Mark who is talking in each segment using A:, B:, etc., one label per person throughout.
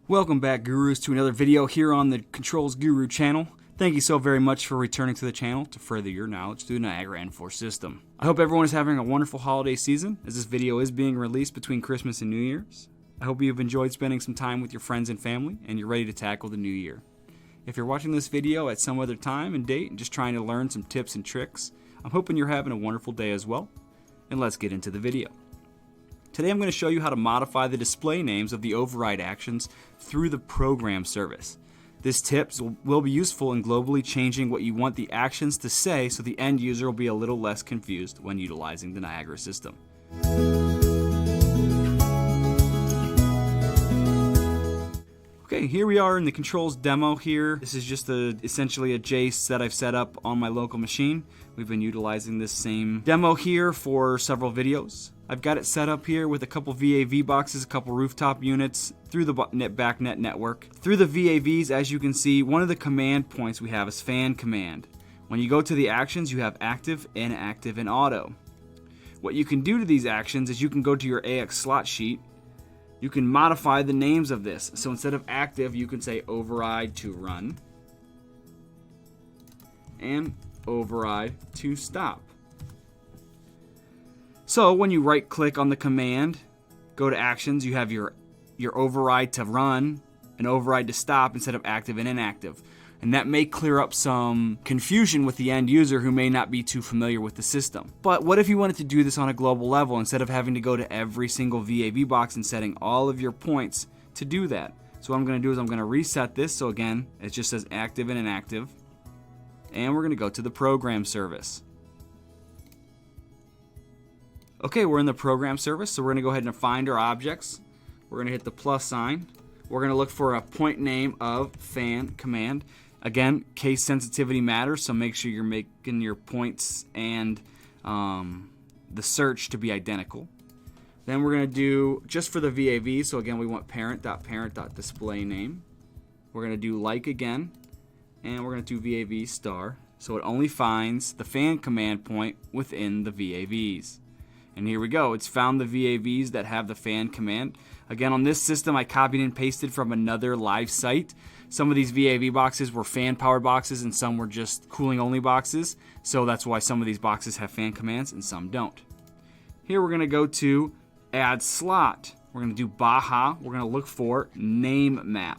A: Welcome back, Gurus, to another video here on the Controls Guru channel. Thank you so very much for returning to the channel to further your knowledge through the Niagara N4 system. I hope everyone is having a wonderful holiday season, as this video is being released between Christmas and New Year's. I hope you've enjoyed spending some time with your friends and family, and you're ready to tackle the new year. If you're watching this video at some other time and date and just trying to learn some tips and tricks, I'm hoping you're having a wonderful day as well. And let's get into the video. Today I'm going to show you how to modify the display names of the override actions through the program service. This tip will be useful in globally changing what you want the actions to say, so the end user will be a little less confused when utilizing the Niagara system. Okay, here we are in the controls demo here. This is just essentially a JACE that I've set up on my local machine. We've been utilizing this same demo here for several videos. I've got it set up here with a couple VAV boxes, a couple rooftop units through the BACnet network. Through the VAVs, as you can see, one of the command points we have is fan command. When you go to the actions, you have active, inactive, and auto. What you can do to these actions is you can go to your AX slot sheet. You can modify the names of this. So instead of active, you can say override to run and override to stop. So when you right click on the command, go to actions, you have your override to run and override to stop instead of active and inactive. And that may clear up some confusion with the end user who may not be too familiar with the system. But what if you wanted to do this on a global level instead of having to go to every single VAV box and setting all of your points to do that? So what I'm going to do is I'm going to reset this. So again, it just says active and inactive. And we're going to go to the program service. Okay, we're in the program service, so we're going to go ahead and find our objects. We're going to hit the plus sign. We're going to look for a point name of fan command. Again, case sensitivity matters, so make sure you're making your points and the search to be identical. Then we're going to do, just for the VAV, so again we want parent.parent.displayName. We're going to do like again, and we're going to do VAV star, so it only finds the fan command point within the VAVs. And here we go, it's found the VAVs that have the fan command. Again, on this system, I copied and pasted from another live site. Some of these VAV boxes were fan powered boxes and some were just cooling only boxes. So that's why some of these boxes have fan commands and some don't. Here we're going to go to add slot. We're going to do baja. We're going to look for NameMap.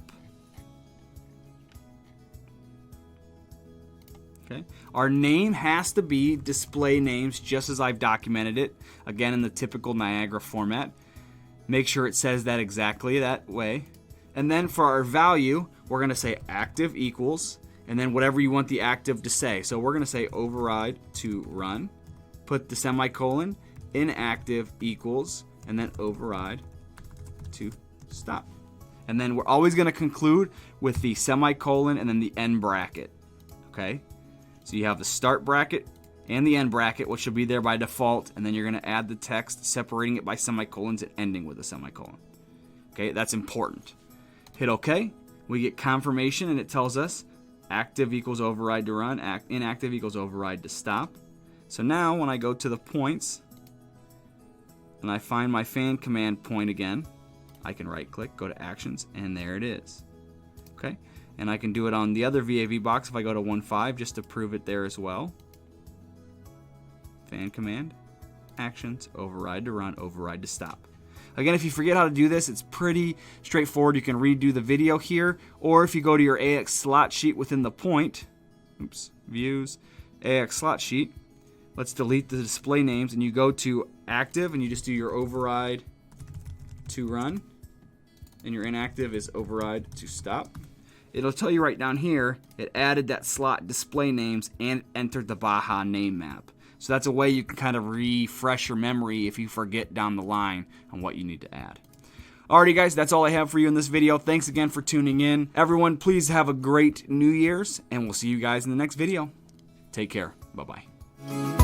A: Okay. Our name has to be display names just as I've documented it, again in the typical Niagara format. Make sure it says that exactly that way. And then for our value, we're going to say active equals, and then whatever you want the active to say. So we're going to say override to run, put the semicolon, inactive equals, and then override to stop. And then we're always going to conclude with the semicolon and then the end bracket. Okay? So you have the start bracket and the end bracket, which should be there by default, and then you're going to add the text, separating it by semicolons and ending with a semicolon. Okay, that's important. Hit OK. We get confirmation, and it tells us active equals override to run, inactive equals override to stop. So now when I go to the points and I find my fan command point again, I can right click, go to actions, and there it is. Okay. And I can do it on the other VAV box if I go to 1.5 just to prove it there as well. Fan command, actions, override to run, override to stop. Again, if you forget how to do this, it's pretty straightforward. You can redo the video here, or if you go to your AX slot sheet within the point, views, AX slot sheet, let's delete the display names, and you go to active, and you just do your override to run, and your inactive is override to stop. It'll tell you right down here, it added that slot display names and entered the baja name map. So that's a way you can kind of refresh your memory if you forget down the line on what you need to add. Alrighty guys, that's all I have for you in this video. Thanks again for tuning in. Everyone, please have a great New Year's, and we'll see you guys in the next video. Take care. Bye-bye.